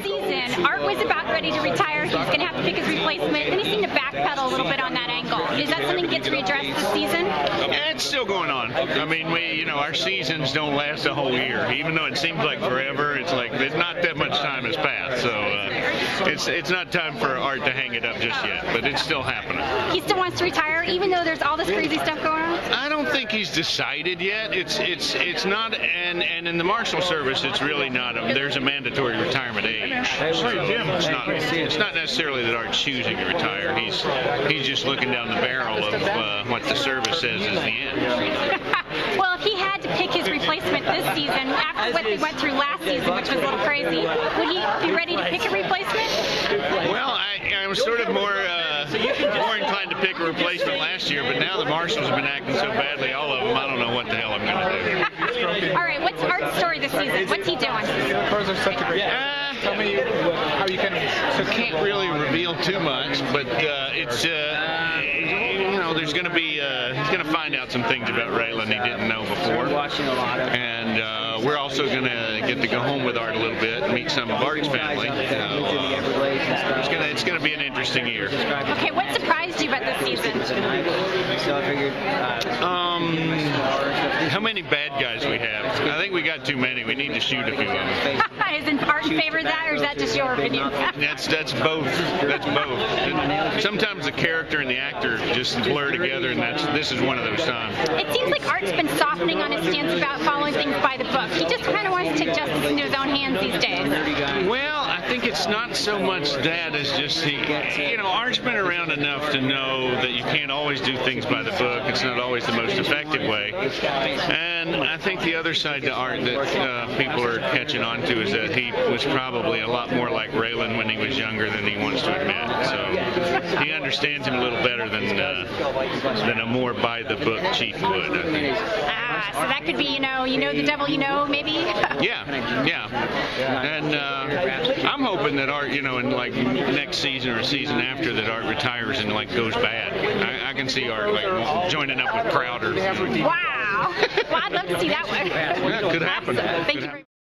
season, Art was about ready to retire. He was going to have to pick his replacement. Then he seemed to backpedal a little bit on that angle. Is that something that gets readdressed this season? Yeah, it's still going on. I mean, our seasons don't last a whole year. Even though it seems like forever, it's like not that much time has passed. So it's not time for Art to hang it up just yet, but it's still happening. He still wants to retire, even though there's all this crazy stuff going on? I don't think he's decided yet. It's not, and in the Marshal service, it's really not. There's a mandatory retirement age. So it's not necessarily that Art's choosing to retire. He's just looking down the barrel of what the service says is the end. Well, if he had to pick his replacement this season, after what they went through last season, which was a little crazy, would he be ready to pick a replacement? Well, I was sort of more inclined to pick a replacement last year, but now the Marshals have been acting so badly, all of them, I don't know what the hell I'm going to do. All right, what's Art's story this season? What's he doing? Cars are such a great tell me how you can... So can't really reveal too much, but it's... there's going to be, he's going to find out some things about Raylan he didn't know before. And we're also going to get to go home with Art a little bit and meet some of Art's family. It's going to be an interesting year. Okay, what surprised you about this season? How many bad guys we have. I think we got too many. We need to shoot a few of them. Isn't Art in favor of that, or is that just your opinion? That's both. That's both. And sometimes the character and the actor just blur together, and this is one of those times. It seems like Art's been softening on his stance about following things by the book. He just kind of wants to take justice into his own hands these days. Well, I think it's not so much that as just Art's been around enough to know that you can't always do things by the book. It's not always the most effective way. And I think the other side to Art that people are catching on to is that he was probably a lot more like Raylan when he was younger than he wants to admit. So he understands him a little better than a more by-the-book chief would, I think. So that could be, you know the devil you know, maybe? Yeah. And I'm hoping that Art, in like next season or a season after, that Art retires and goes bad. I can see Art joining up with Crowder. Wow. Well, I'd love to see that one. Yeah, could happen. Thank you very much.